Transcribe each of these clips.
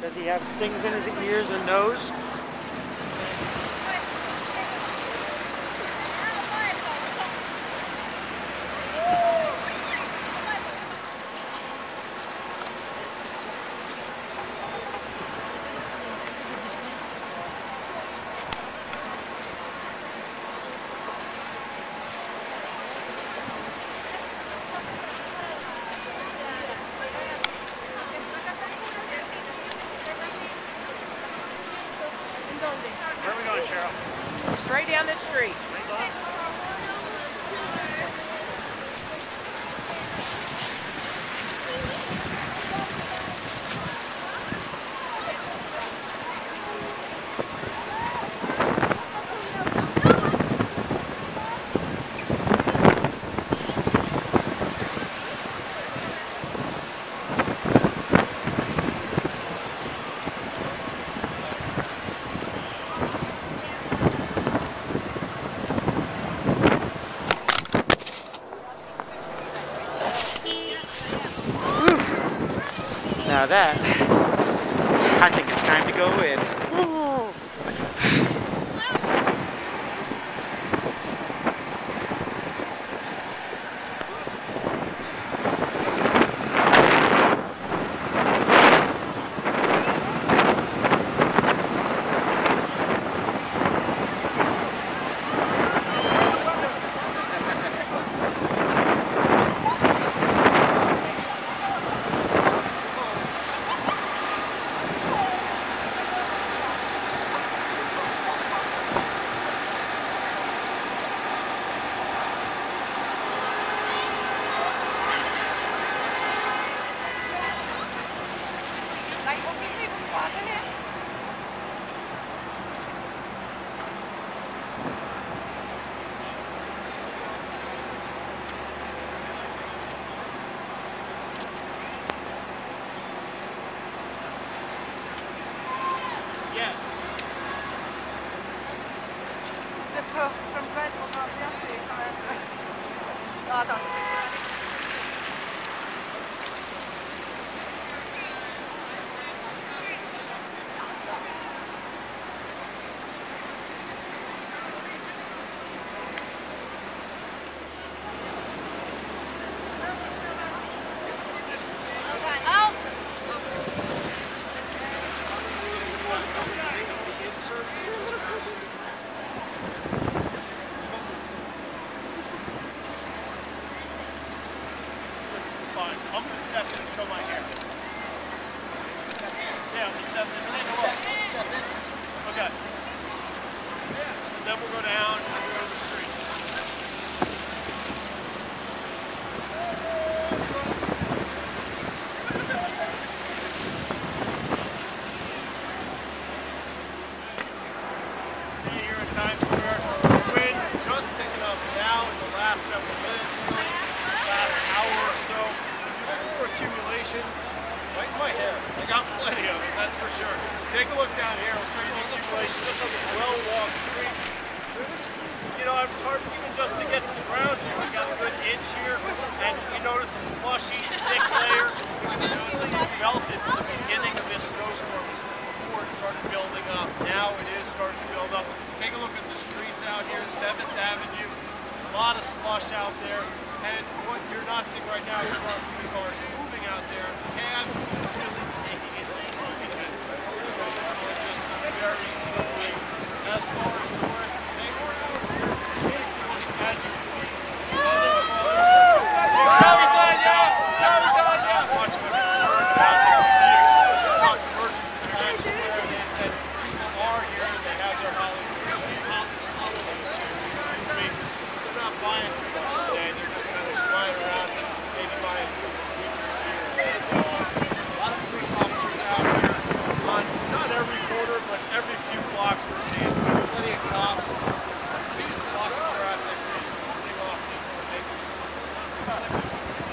Does he have things in his ears or nose? Where are we going, Cheryl? Straight down this street. Now that, I think it's time to go in. fine. I'm gonna step in and show my hair. Yeah, I'm gonna step in and take a look. Okay. And then we'll go down and we'll go to the street. Here in Times Square, wind just picking up now in the last several minutes, last hour or so. Looking for accumulation. Right in my hair. I got plenty of it, that's for sure. Take a look down here. I'll show you the accumulation just on this well-walked street. You know, it's hard even just to get to the ground here. We got a good inch here, and you notice a slushy, thick layer. It was really melted from the beginning of this snowstorm before it started building up. Now it is starting to build up. Take a look at the streets out here, 7th Avenue. A lot of slush out there. And what you're not seeing right now is our cars moving out there. Cabs really taking it easy because roads are just very slowly. As far as tourists, they were out here, as you can see. Watch them concerned about their views. I talked to merchants in Times Square and they said people are here and they have their holiday. They're not buying too much today. They're just kind of flying around and maybe buying some winter gear and so on. A lot of police officers out here on not every corner, but every few blocks we're seeing plenty of cops. Please block the traffic, holding off people and making sure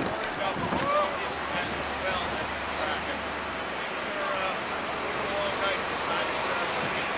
worried about the world as well as the traffic. Things are moving along nice in Times Square. At least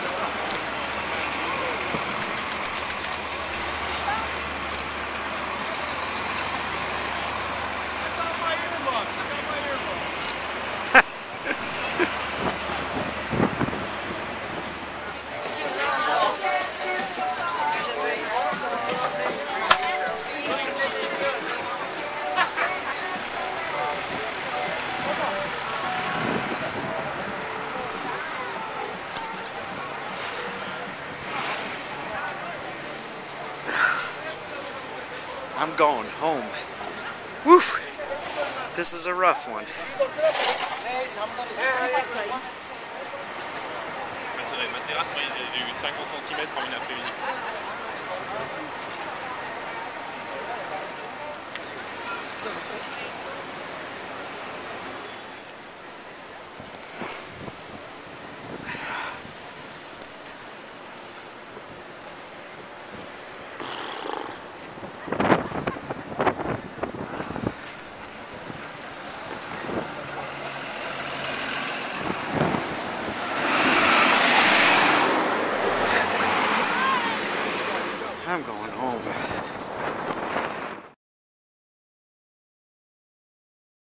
I'm going home. Woo! This is a rough one. Ma terrasse, j'ai eu 50 cm en une après-midi.